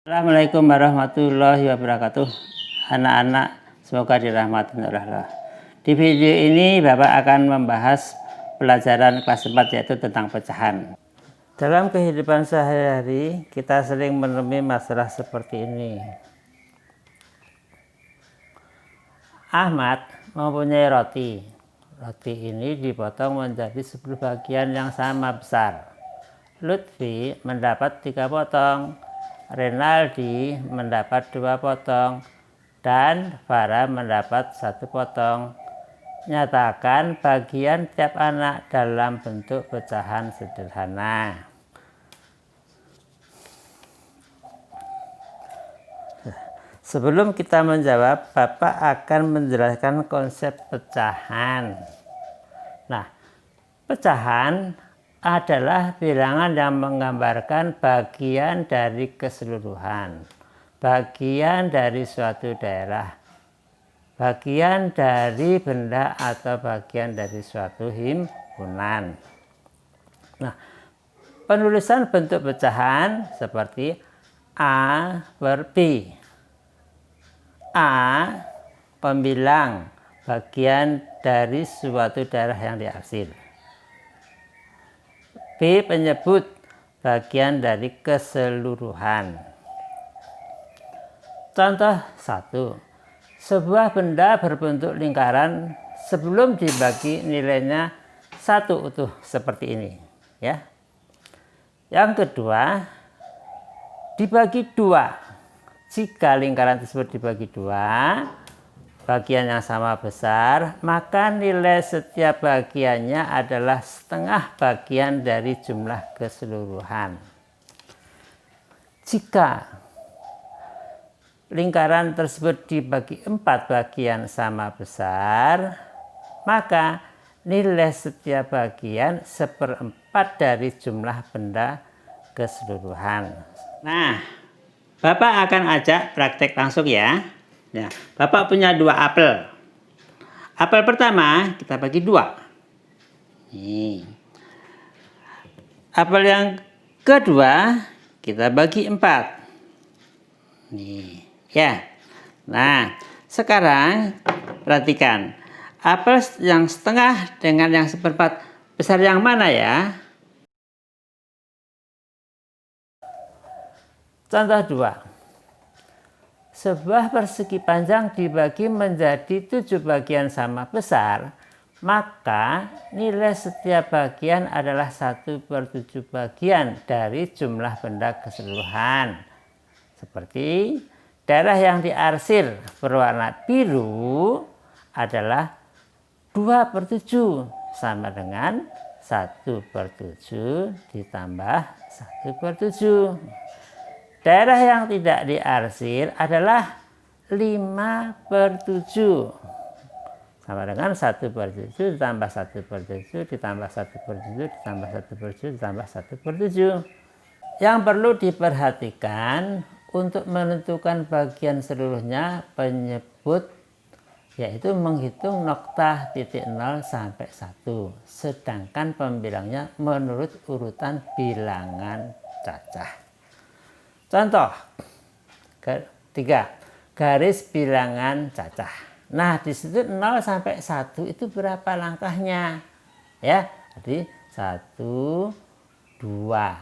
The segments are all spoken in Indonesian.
Assalamualaikum warahmatullahi wabarakatuh. Anak-anak, semoga dirahmati oleh Allah. Di video ini Bapak akan membahas pelajaran kelas 4, yaitu tentang pecahan. Dalam kehidupan sehari-hari kita sering menemui masalah seperti ini. Ahmad mempunyai roti. Roti ini dipotong menjadi 10 bagian yang sama besar. Lutfi mendapat 3 potong, Renaldi mendapat 2 potong, dan Farah mendapat 1 potong. Nyatakan bagian tiap anak dalam bentuk pecahan sederhana. Sebelum kita menjawab, Bapak akan menjelaskan konsep pecahan. Nah, pecahan adalah bilangan yang menggambarkan bagian dari keseluruhan, bagian dari suatu daerah, bagian dari benda atau bagian dari suatu himpunan. Nah, penulisan bentuk pecahan seperti A per B. A pembilang bagian dari suatu daerah yang diarsir. B penyebut bagian dari keseluruhan. Contoh 1. Sebuah benda berbentuk lingkaran, sebelum dibagi nilainya 1 utuh seperti ini, ya. Yang kedua, dibagi 2. Jika lingkaran tersebut dibagi 2 bagian yang sama besar, maka nilai setiap bagiannya adalah setengah bagian dari jumlah keseluruhan. Jika lingkaran tersebut dibagi 4 bagian sama besar, maka nilai setiap bagian 1/4 dari jumlah benda keseluruhan. Nah, Bapak akan ajak praktek langsung ya. Ya, Bapak punya 2 apel. Apel pertama kita bagi 2. Nih. Apel yang kedua kita bagi 4. Nih, ya. Nah, sekarang perhatikan. Apel yang setengah dengan yang 1/4 besar yang mana ya? Contoh 2. Sebuah persegi panjang dibagi menjadi 7 bagian sama besar, maka nilai setiap bagian adalah 1/7 bagian dari jumlah benda keseluruhan. Seperti daerah yang diarsir berwarna biru adalah 2/7 sama dengan 1/7 ditambah 1/7. Daerah yang tidak diarsir adalah 5/7 sama dengan 1/7 ditambah 1/7 ditambah 1/7 ditambah 1/7 ditambah 1/7. Yang perlu diperhatikan untuk menentukan bagian seluruhnya penyebut, yaitu menghitung nokta titik 0 sampai 1, sedangkan pembilangnya menurut urutan bilangan cacah. Contoh 3, garis bilangan cacah. Nah, di situ 0 sampai 1 itu berapa langkahnya? Ya, jadi 1, 2.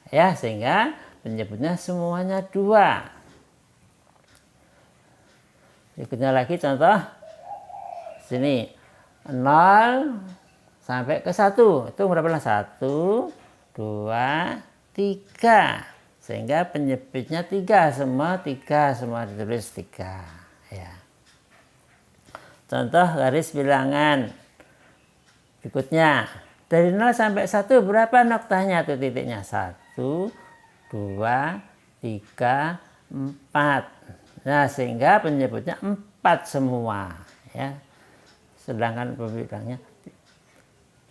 Ya, sehingga penyebutnya semuanya 2. Berikutnya lagi contoh sini 0 sampai ke 1. Itu berapa langkah? 1, 2, 3. Sehingga penyebutnya 3 semua ditulis 3 ya. Contoh garis bilangan berikutnya, dari 0 sampai 1 berapa noktanya tuh titiknya? 1, 2, 3, 4. Nah, sehingga penyebutnya 4 semua ya. Sedangkan pembilangnya.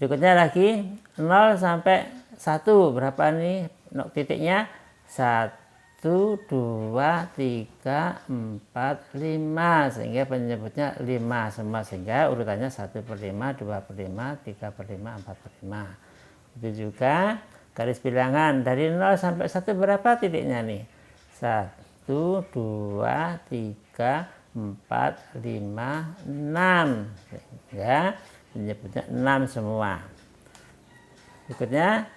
Berikutnya lagi 0 sampai 1 berapa nih titiknya? 1, 2, 3, 4, 5, sehingga penyebutnya 5 semua, sehingga urutannya 1/5, 2/5, 3/5, 4/5. Itu juga garis bilangan dari 0 sampai 1 berapa titiknya nih? 1, 1, 2, 3, 4, 5, 6. Sehingga penyebutnya 6 semua. Berikutnya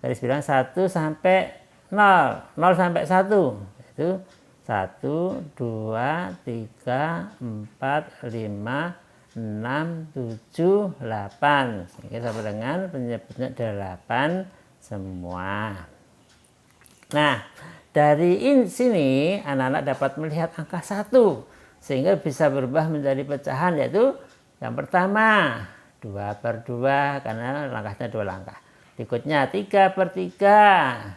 garis bilangan 1 sampai 0. 0 sampai 1. Itu 1, 2, 3, 4, 5, 6, 7, 8. Sehingga sampai dengan penyebutnya 8 semua. Nah, dari sini anak-anak dapat melihat angka 1 sehingga bisa berubah menjadi pecahan, yaitu yang pertama 2/2 karena langkahnya 2 langkah. Berikutnya 3/3,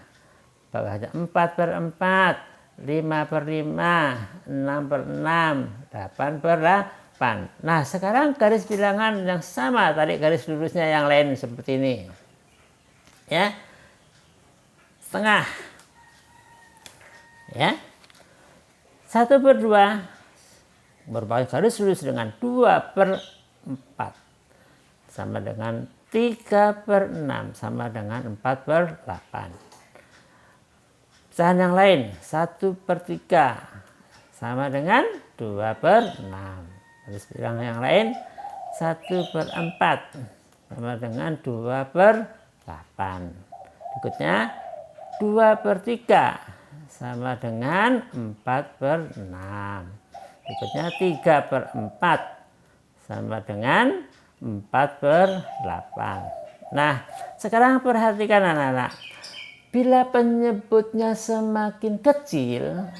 bawahnya 4/4, 5/5, 6/6, 8/8. Nah, sekarang garis bilangan yang sama, tarik garis lurusnya yang lain seperti ini. Ya. Setengah. Ya. 1/2 merupakan garis lurus dengan 2/4 sama dengan 3/6 sama dengan 4/8. Pecahan yang lain 1/3 sama dengan 2/6. Garis bilangan yang lain 1/4 sama dengan 2/8. Berikutnya 2/3 sama dengan 4/6. Berikutnya 3/4 sama dengan 4/8. Nah, sekarang perhatikan anak-anak. Bila penyebutnya semakin kecil,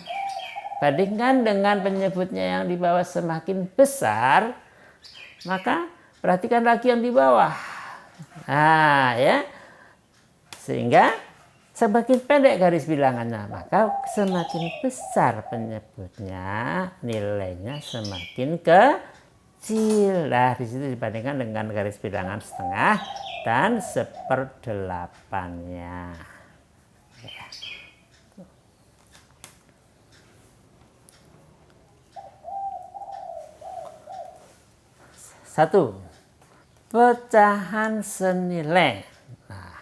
bandingkan dengan penyebutnya yang di bawah semakin besar, maka perhatikan lagi yang di bawah. Nah, ya. Sehingga semakin pendek garis bilangannya, maka semakin besar penyebutnya, nilainya semakin kecil. Nah, di situ dibandingkan dengan garis bilangan setengah dan 1/8-nya. Ya. 1. Pecahan senilai. Nah,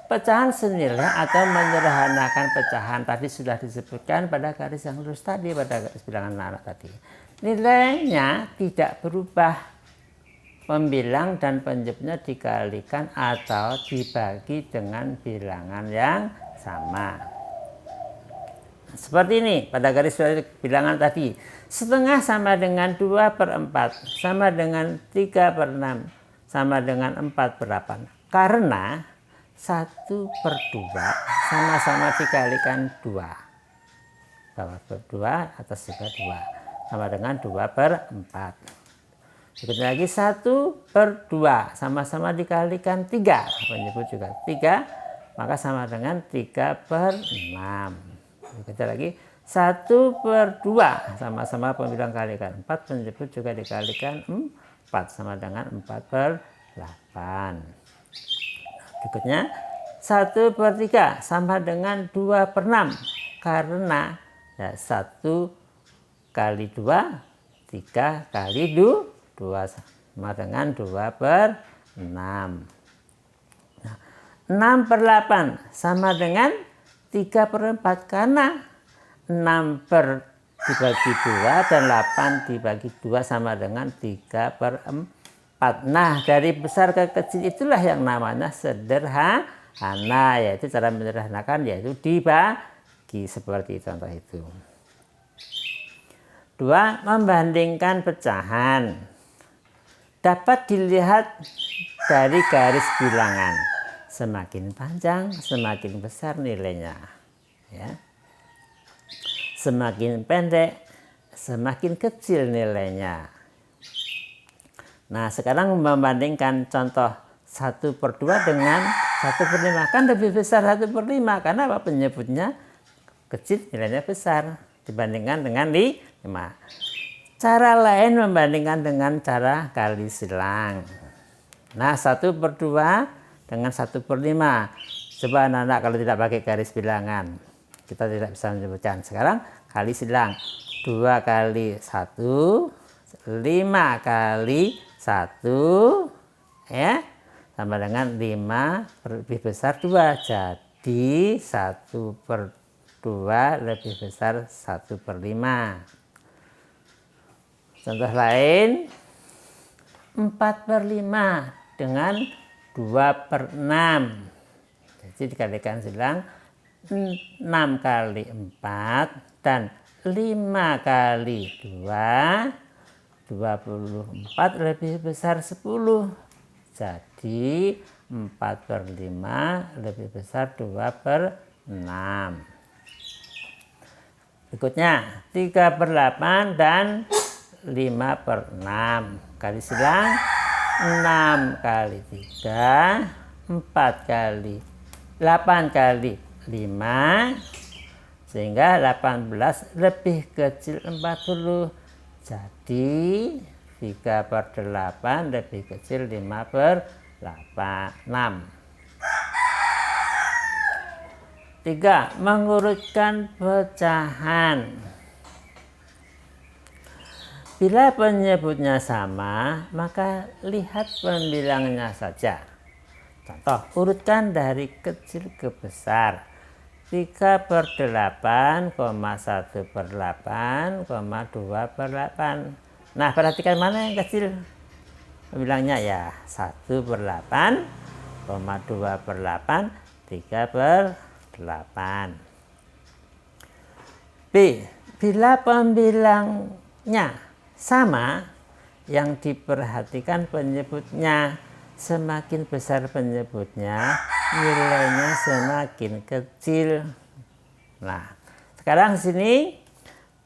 pecahan senilai atau menyederhanakan pecahan tadi sudah disebutkan pada garis yang lurus tadi, pada garis bilangan anak tadi. Nilainya tidak berubah. Pembilang dan penyebutnya dikalikan atau dibagi dengan bilangan yang sama. Seperti ini pada garis bilangan tadi. Setengah sama dengan 2/4, sama dengan 3/6, sama dengan 4/8. Karena 1/2 sama-sama dikalikan 2. Bawah per-2, atas juga 2. Sama dengan 2/4. Berikutnya lagi 1/2 sama-sama dikalikan 3. Penyebut juga 3, maka sama dengan 3/6. Berikutnya lagi 1/2 sama-sama pembilang kalikan 4, penyebut juga dikalikan 4 sama dengan 4/8. Berikutnya 1/3 sama dengan 2/6 karena ya, 1 kali 2, 3 kali 2 sama dengan 2/6. Nah, 6/8 sama dengan 3/4 karena 6 dibagi 2 dan 8 dibagi 2 sama dengan 3/4. Nah, dari besar ke kecil itulah yang namanya sederhana, yaitu cara menyederhanakan yaitu dibagi seperti contoh itu. 2. Membandingkan pecahan. Dapat dilihat dari garis bilangan. Semakin panjang, semakin besar nilainya. Ya. Semakin pendek, semakin kecil nilainya. Nah, sekarang membandingkan contoh 1/2 dengan 1/5. Kan lebih besar 1/5 karena apa? Penyebutnya kecil, nilainya besar dibandingkan dengan 5. Cara lain membandingkan dengan cara kali silang. Nah, 1/2 dengan 1/5. Coba anak-anak kalau tidak pakai garis bilangan, kita tidak bisa menyebutkan. Sekarang kali silang. 2 kali 1, 5 kali 1, ya, sama dengan 5 lebih besar 2. Jadi 1/2 2 lebih besar 1/5. Contoh lain, 4/5 dengan 2/6. Jadi dikalikan silang 6 kali 4 dan 5 kali 2, 24 lebih besar 10. Jadi 4/5 lebih besar 2/6. Berikutnya 3/8 dan 5/6. Kali silang 6 kali 3, 4 kali 8 kali 5, sehingga 18 lebih kecil 40. Jadi 3/8 lebih kecil 5/6. 3. Mengurutkan pecahan. Bila penyebutnya sama, maka lihat pembilangnya saja. Contoh, urutkan dari kecil ke besar. 3/8, 1/8, 2/8. Nah, perhatikan mana yang kecil pembilangnya ya. 1/8, 2/8, 3/8. B. Bila pembilangnya sama, yang diperhatikan penyebutnya. Semakin besar penyebutnya, nilainya semakin kecil. Nah, sekarang sini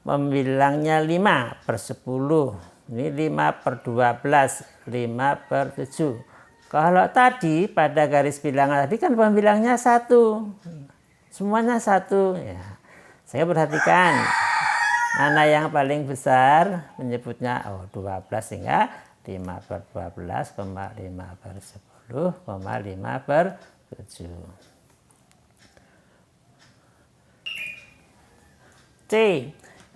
pembilangnya 5/10. Ini 5/12, 5/7. Kalau tadi pada garis bilangan tadi kan pembilangnya 1. Semuanya 1 ya. Saya perhatikan mana yang paling besar penyebutnya. 12, sehingga 5/12, 5/10, 5/7. C.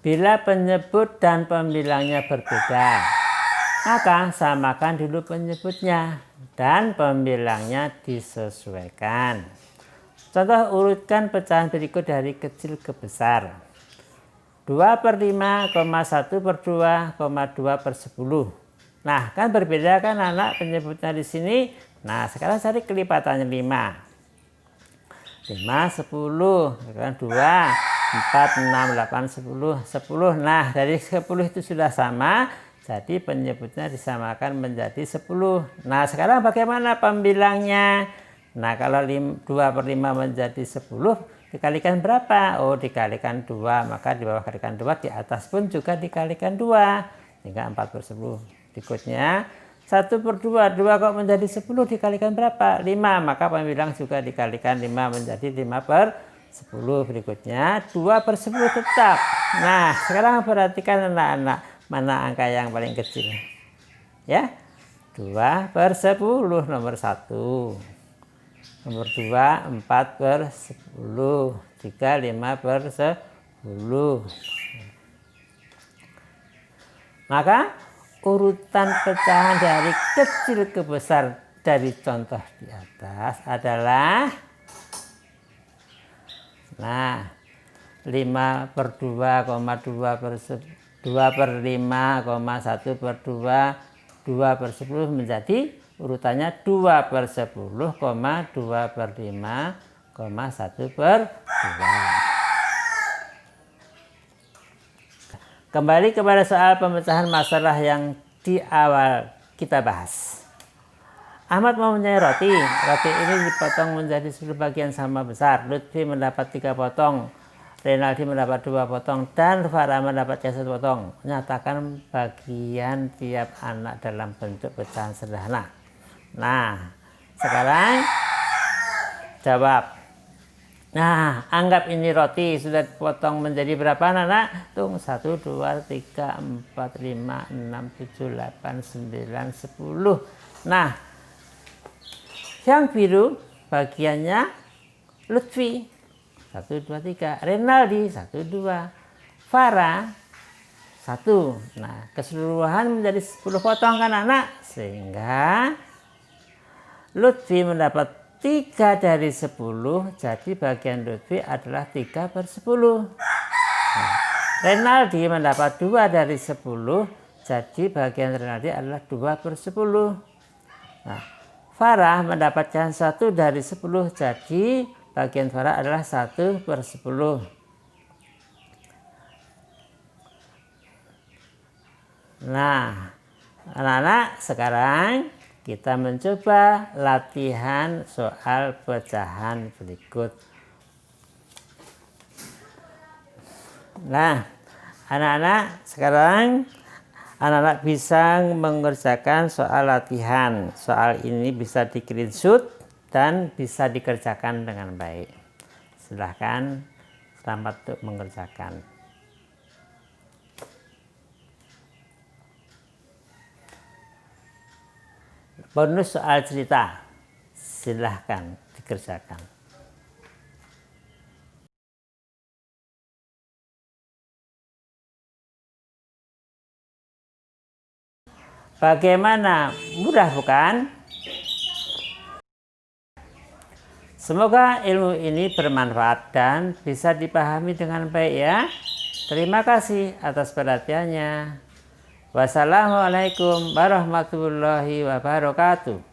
Bila penyebut dan pembilangnya berbeda, maka samakan dulu penyebutnya dan pembilangnya disesuaikan. Contoh, urutkan pecahan berikut dari kecil ke besar. 2/5, 1/2, 2/10. Nah, kan berbeda kan anak penyebutnya di sini. Nah, sekarang cari kelipatannya 5. 5, 10, 2, 4, 6, 8, 10, 10. Nah, dari 10 itu sudah sama, jadi penyebutnya disamakan menjadi 10. Nah, sekarang bagaimana pembilangnya? Nah, kalau 2/5 menjadi 10, dikalikan berapa? Oh, dikalikan 2, maka di bawah kalikan 2, di atas pun juga dikalikan 2, sehingga 4/10. Berikutnya 1/2, 2 kok menjadi 10, dikalikan berapa? 5, maka pembilang juga dikalikan 5 menjadi 5/10. Berikutnya 2/10 tetap. Nah, sekarang perhatikan anak-anak, mana angka yang paling kecil? Ya, 2/10 nomor 1. Nomor 2, 4/10. 3, 5/10. Maka urutan pecahan dari kecil ke besar dari contoh di atas adalah, nah, 5/2, 2/5, 1/2, 2/10 menjadi urutannya 2/10, 2/5, 1/2. Kembali kepada soal pemecahan masalah yang di awal kita bahas. Ahmad mempunyai roti. Roti ini dipotong menjadi 10 bagian sama besar. Lutfi mendapat 3 potong. Renaldi mendapat 2 potong. Dan Farah mendapatkan 1 potong. Nyatakan bagian tiap anak dalam bentuk pecahan sederhana. Nah, sekarang jawab. Nah, anggap ini roti sudah dipotong menjadi berapa anak-anak? Hitung 1, 2, 3, 4, 5, 6, 7, 8, 9, 10. Nah, yang biru bagiannya Lutfi 1, 2, 3. Renaldi 1, 2. Farah 1. Nah, keseluruhan menjadi 10 potong kan anak? Sehingga Lutfi mendapat 3 dari 10, jadi bagian Lutfi adalah 3/10. Renaldi mendapat 2 dari 10, jadi bagian Renaldi adalah 2/10. Nah, Farah mendapatkan 1 dari 10, jadi bagian Farah adalah 1/10. Nah, anak-anak, sekarang kita mencoba latihan soal pecahan berikut. Nah, anak-anak, sekarang anak-anak bisa mengerjakan soal latihan. Soal ini bisa di-screenshot dan bisa dikerjakan dengan baik. Silahkan, selamat untuk mengerjakan. Bonus soal cerita, silahkan dikerjakan. Bagaimana? Mudah bukan? Semoga ilmu ini bermanfaat dan bisa dipahami dengan baik ya. Terima kasih atas perhatiannya. Wassalamualaikum warahmatullahi wabarakatuh.